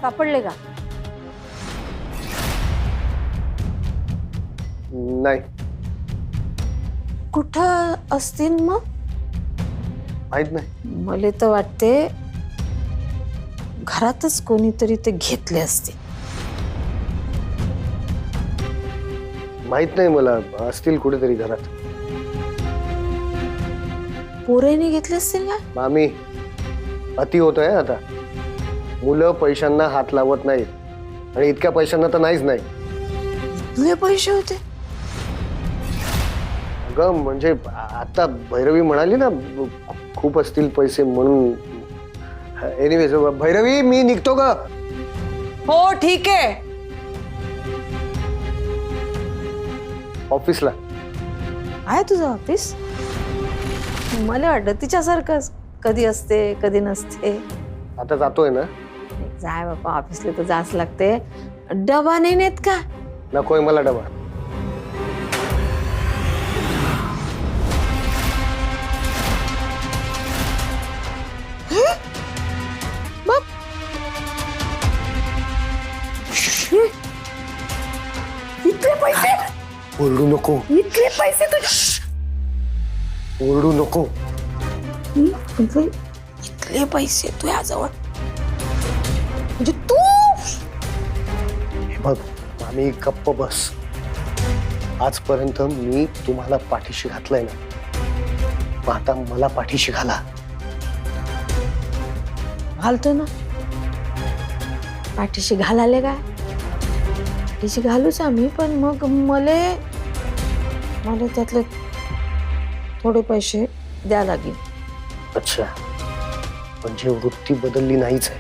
सापडले का? नाही. कुठं असतील मग? माहित नाही. मला तर वाटते घरातच कोणीतरी ते घेतले असते. माहित नाही मला, असतील कुठेतरी घरात. पोरेने घेतले असतील का? मामी, अति होत आहे आता. मुलं पैशांना हात लावत नाहीत आणि इतक्या पैशांना तर नाहीच नाही. तुझे पैसे होते? अगं म्हणजे आता भैरवी म्हणाली ना खूप असतील पैसे म्हणून. एनिवेज भैरवी, मी निघतो ग. हो ठीक आहे. ऑफिसला. आहे तुझं ऑफिस? मला वाटतं तिच्यासारखंच कधी असते कधी नसते. आता जातोय ना. जाय बाबा, ऑफिसला तर जाच लागते. डबा नाही नेत का? नकोय मला डबा. इतके पैसे? ओरडू नको. इतके पैसे तुझे? ओरडू नको. इतके पैसे तुझ्याजवळ? म्हणजे तू? हे बघ मामी, गप्प बस. आजपर्यंत मी तुम्हाला पाठीशी घातलंय ना, मग आता मला पाठीशी घाला. घालतो ना. पाठीशी घालाले काय? पाठीशी घालूच आम्ही, पण मग मला त्यातले थोडे पैसे द्या लागेल. अच्छा, म्हणजे वृत्ती बदलली नाहीच आहे.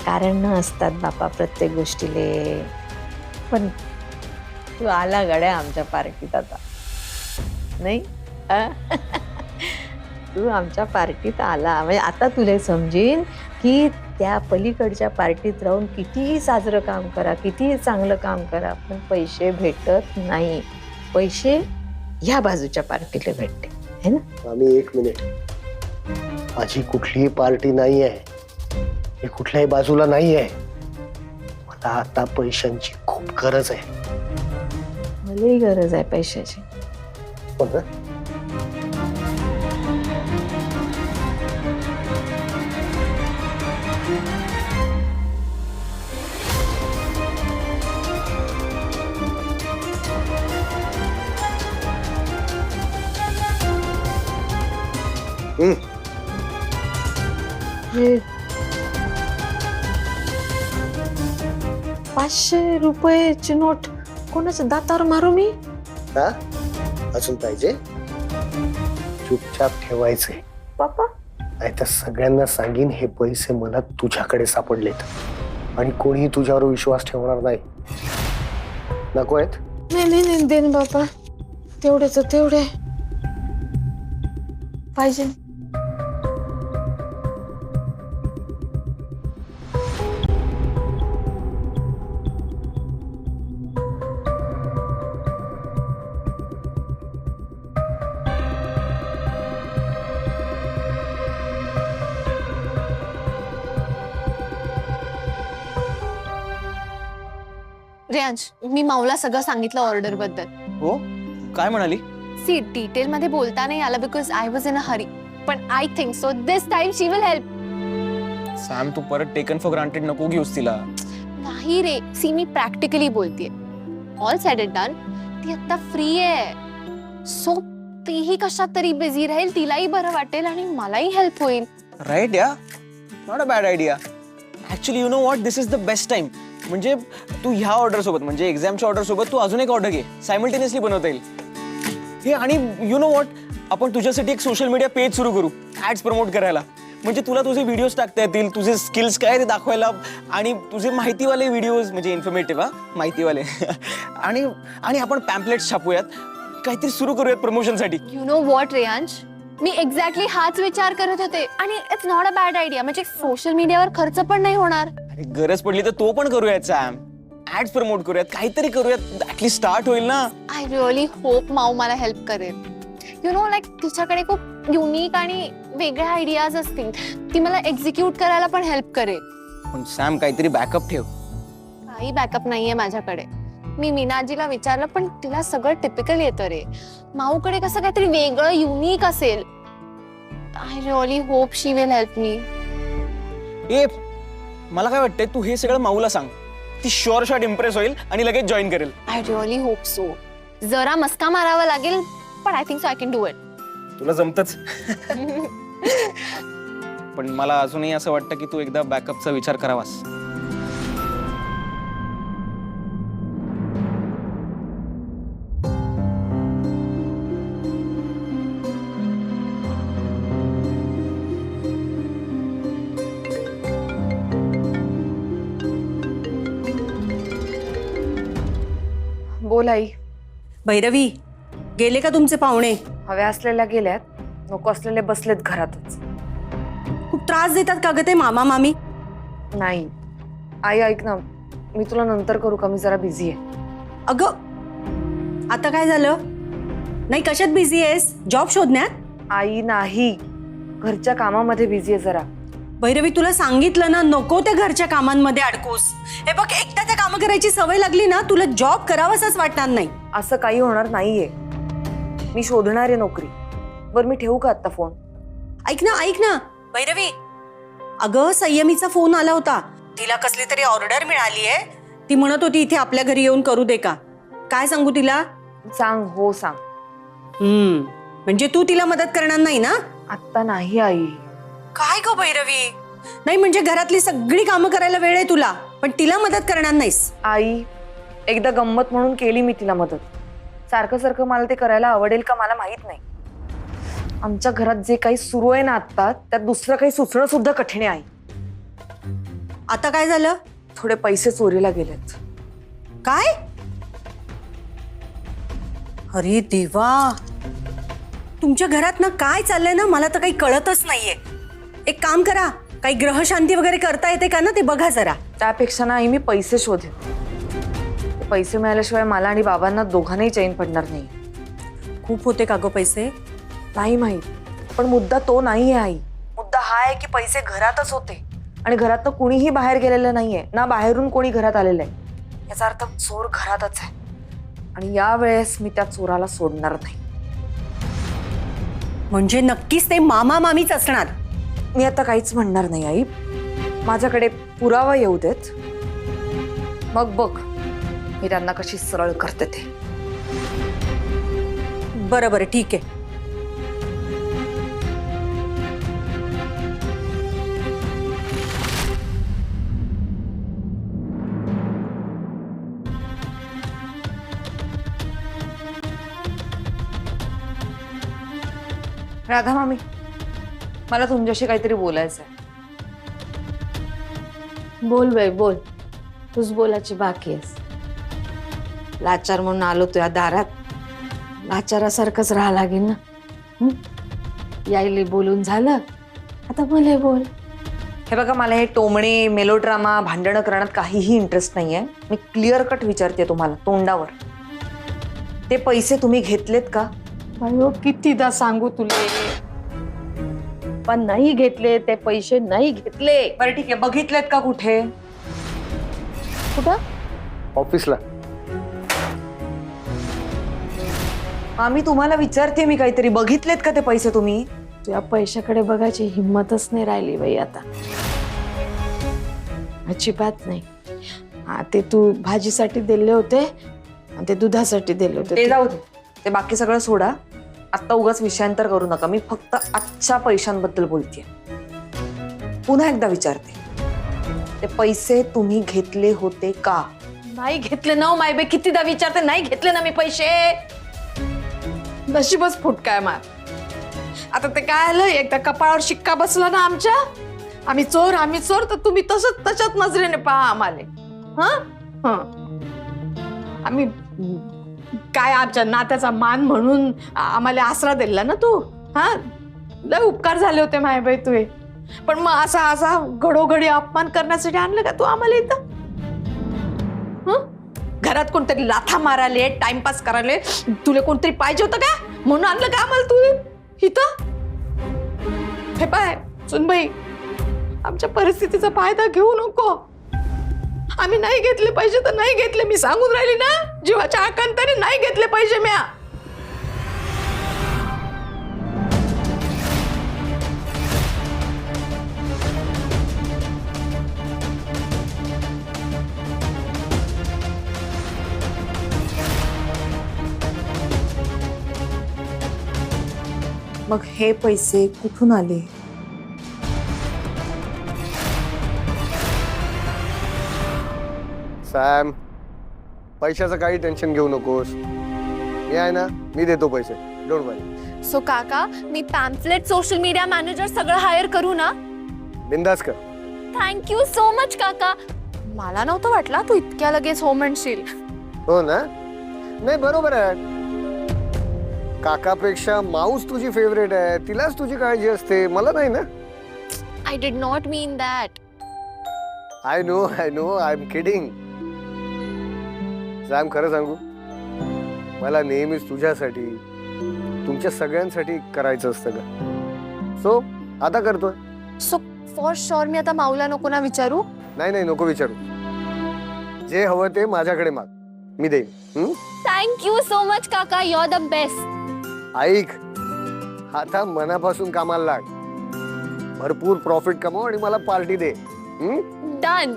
कारण न असतात बापा प्रत्येक गोष्टीले. पण तू आला गड्या आमच्या पार्टीत आता, नाही? तू आमच्या पार्टीत आला म्हणजे आता तुला समजेन की त्या पलीकडच्या पार्टीत राहून कितीही साजरं काम करा, कितीही चांगलं काम करा, पण पैसे भेटत नाही. पैसे ह्या बाजूच्या पार्टीला भेटते, है ना? मामी एक मिनिट. माझी कुठलीही पार्टी नाही आहे, मी कुठल्याही बाजूला नाही आहे. मला आता पैशांची खूप गरज आहे. मलाही गरज आहे पैशाची. हो ना? हे 500 रुपयाची नोट कोणाच्या दातावर मारू मी? हा? अजून पाहिजे? चुपचाप ठेवायचे. पापा नाहीतर सगळ्यांना सांगीन हे पैसे मला तुझ्याकडे सापडलेत आणि कोणीही तुझ्यावर विश्वास ठेवणार नाही. नको आहेत? नाही देन बापा, तेवढेच तेवढे पाहिजे. रेयांश, मी माऊला सगळं सांगितलं ऑर्डर बद्दल. हो, काय म्हणाली? सी डिटेल मध्ये बोलता नाही आला because I was in a hurry, पण I think so this time she will help. Sam, तू परत टेकन फॉर ग्रांटेड नको घेऊस तिला. नाही रे, सी मी प्रॅक्टिकली बोलतेय. ऑल सेड इट डन, ती आता फ्री आहे, सो तीही कशात तरी बिझी राहील, तिलाही बरं वाटेल आणि मलाही हेल्प होईल. राईट या, not a bad idea. Actually you know what, this is the best time. म्हणजे तू ह्या ऑर्डर सोबत, म्हणजे एक्झामच्या ऑर्डर सोबत तू अजून एक ऑर्डर घे, सायमल्टेनियसली बनवता येईल हे. आणि यू नो व्हॉट, आपण तुझ्यासाठी एक सोशल मीडिया पेज सुरू करू ऍड्स प्रमोट करायला. म्हणजे तुला तुझे व्हिडिओज टाकता येतील, तुझे स्किल्स काय ते दाखवायला, आणि तुझे माहितीवाले व्हिडिओज, म्हणजे इन्फॉर्मेटिव्ह, माहितीवाले. आणि आणि आपण पॅम्पलेट्स छापूयात, काहीतरी सुरू करूयात प्रमोशनसाठी. You know what Reyansh, me exactly हाच विचार करत होते. आणि it's not a bad idea, म्हणजे सोशल मीडियावर खर्च पण नाही होणार. अरे गरज पडली तर तो पण करूयात सॅम, ऍड्स प्रमोट करूयात, काहीतरी करूयात, ऍटलीस्ट स्टार्ट होईल ना. आय रिअली होप माऊ मला हेल्प करेल. यू नो लाईक तिच्याकडे खूप युनिक आणि वेगळ्या आयडियाज असतील ती मला एक्झिक्यूट करायला पण हेल्प करेल. पण सॅम काहीतरी बॅकअप ठेव. काही बॅकअप नाहीये माझ्याकडे. मी मीनाजीला विचारलं पण तिला सगळं टिपिकल येतं रे. माऊकडे कसं काहीतरी वेगळं युनिक असेल. I really hope she will help me. ए मला काय वाटतंय तू हे सगळं माऊला सांग. ती शुअर शॉट इम्प्रेस होईल आणि लगेच जॉईन करेल. I really hope so. जरा मस्का मारावा लागेल पण I think so I can do it. तुला जमतच. पण मला अजूनही असं वाटतं की तू एकदा बॅकअपचा विचार करावास. बोल आई. भैरवी, गेले का तुमचे पाहुणे? हव्या असलेल्या गेल्यात, नको असलेले बसलेत घरातच. खूप त्रास देतात का ग ते मामा मामी? नाही आई, ऐक ना, मी तुला नंतर करू का? मी जरा बिझी आहे. अगं आता काय झालं? नाही कशात बिझी आहेस? जॉब शोधण्यात? आई नाही, घरच्या कामामध्ये बिझी आहे जरा. भैरवी तुला सांगितलं ना नको त्या घरच्या कामांमध्ये अडकूस. हे बघ एकदा त्या कामं करायची सवय लागली ना तुला जॉब करावासाच वाटणार नाही. असं काही होणार नाहीये. मी शोधणार आहे नोकरी. बरं मी ठेवू का आता फोन? ऐक ना भैरवी, अगं संयमीचा फोन आला होता. तिला कसली तरी ऑर्डर मिळाली आहे. ती म्हणत होती इथे आपल्या घरी येऊन करू दे का? काय सांगू तिला? सांग. हो सांग. म्हणजे तू तिला मदत करणार नाही ना? आत्ता नाही आई. काय ग भैरवी? नाही म्हणजे घरातली सगळी कामं करायला वेळ आहे तुला पण तिला मदत करणार नाहीस? आई एकदा गंमत म्हणून केली मी तिला मदत. सारखं सारखं मला ते करायला आवडेल का मला माहित नाही. आमच्या घरात जे काही सुरू आहे ना आता त्यात दुसरं काही सुचणं सुद्धा कठीण आहे. आता काय झालं? थोडे पैसे चोरीला गेलेत. काय? अरे देवा, तुमच्या घरात ना काय चाललंय ना मला तर काही कळतच नाहीये. एक काम करा, काही ग्रहशांती वगैरे करता येते का ना ते बघा जरा. त्यापेक्षा ना आई मी पैसे शोधेन. ते पैसे मिळाल्याशिवाय मला आणि बाबांना दोघांनाही चैन पडणार नाही. खूप होते का ग पैसे? नाही माहित, पण मुद्दा तो नाही आहे आई. मुद्दा हा आहे की पैसे घरातच होते आणि घरातनं कुणीही बाहेर गेलेलं नाहीये ना बाहेरून कोणी घरात आलेलं आहे. याचा अर्थ चोर घरातच आहे आणि या वेळेस मी त्या चोराला सोडणार नाही. म्हणजे नक्कीच ते मामा मामीच असणार. मी आता काहीच म्हणणार नाही आई. माझ्याकडे पुरावा येऊ देत, मग बघ मी त्यांना कशी सरळ करते ते. बरं ठीक आहे. राधा मामी, मला तुमच्याशी काहीतरी बोलायचं आहे. बोल बाई बोल. तूच बोलायची बाकी आहेस. लाचार म्हणून आलो तुझ्या दारात. लाचारासारखंच राहा लागेल ना. यायले बोलून झालं, आता मला बोल. हे बघा, मला हे टोमणे मेलोड्रामा भांडणं करण्यात काहीही इंटरेस्ट नाहीये. मी क्लिअर कट विचारते तुम्हाला तोंडावर. ते पैसे तुम्ही घेतलेत का? अयो कितीदा सांगू तुले, पण नाही घेतले ते पैसे, नाही घेतले. बरं ठीक आहे, बघितलेत का कुठे? कुठं? ऑफिसला. आम्ही तुम्हाला विचारते मी काहीतरी, बघितलेत का ते पैसे तुम्ही? तुझ्या पैशाकडे बघायची हिंमतच नाही राहिली बाई आता. अजिबात नाही. हा ते तू भाजीसाठी दिले होते आणि ते दुधासाठी दिले होते. ते जाऊ दे, ते बाकी सगळं सोडा. आत्ता उगाच विषयांतर करू नका. मी फक्त आजच्या पैशांबद्दल बोलतेय. पुन्हा एकदा विचारते, ते पैसे तुम्ही घेतले होते का? नाही घेतले ना मायबे, कितीदा विचारते. नाही घेतले ना मी पैसे. नशीबच फुटकाय मार. आता ते काय आलं, एकदा कपाळावर शिक्का बसला ना आमच्या, आम्ही चोर तर तुम्ही तसंच तशाच नजरेने पहा आम्हाला. आम्ही काय आमच्या नात्याचा मान म्हणून आम्हाला आसरा दिला ना तू. लय उपकार झाले होते मायबाई तुझे. पण मग असा घडोघडी अपमान करण्यासाठी आणलं का तू आम्हाला इथं? घरात कोणतरी लाथा माराले, टाइमपास करायले, तुला कोणतरी पाहिजे होतं का म्हणून आणलं का आम्हाला तू इथं? हे पाय सुनबाई, आमच्या परिस्थितीचा फायदा घेऊ नको. आम्ही नाही घेतले पैसे तर नाही घेतले, मी सांगून राहिली ना, जीवाच्या आकांताने नाही घेतले पैसे म्या. मग हे पैसे कुठून आले? सॅम, पैशाचं काही टेन्शन घेऊ नकोस. मी आहे ना, मी देतो पैसे, डोंट वरी. सो काका, मी पॅम्पलेट, सोशल मीडिया मॅनेजर सगळं हायर करू ना? बिंदास कर. थँक्यू सो मच काका. मला नव्हतं वाटलं तू इतक्या लगेच हो म्हणशील. हो ना? नाही, बरोबर आहे. काकापेक्षा माऊस तुझी फेवरेट आहे, तिलाच तुझी काळजी असते, मला नाही ना. I did not mean that. I know, I am kidding. Sam, खरं सांगू, मला नेहमीच तुझ्यासाठी, तुमच्या सगळ्यांसाठी करायचं असतं का. सो आता करतोय. सो फॉर शुअर मी आता माऊला नको ना विचारू? नाही, नको विचारू. जे हवं ते माझ्याकडे माग, मी देईन. थँक्यू सो मच काका, यू आर द बेस्ट. ऐक, आता मनापासून कामाला लाग, भरपूर प्रॉफिट कमव आणि मला party they. Done.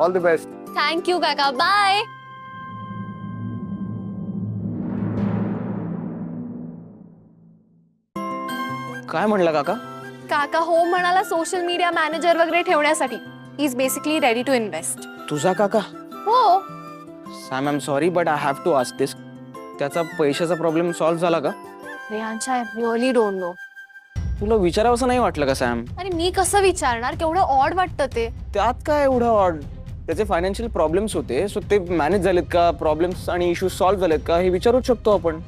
All the best. Thank you काका, बाय. काय म्हणला काका? काका हो म्हणाला सोशल मीडिया मॅनेजर वगैरे ठेवण्यासाठी. He is basically ready to invest. तुझा काका? हो. Sam, I am sorry but I have to ask this. त्याचा पैशाचा प्रॉब्लेम सॉल्व्ह झाला का? Rehansha, I really don't know. तुला विचारावंसं नाही वाटलं का सॅम? अरे मी कसं विचारणार, केवढं ऑड वाटतं ते. त्यात काय एवढं ऑड? त्याचे फायनान्शियल प्रॉब्लेम्स होते, सो ते मॅनेज झालेत का, प्रॉब्लेम्स आणि इश्यूज सॉल्व्ह झालेत का हे विचारूच शकतो आपण.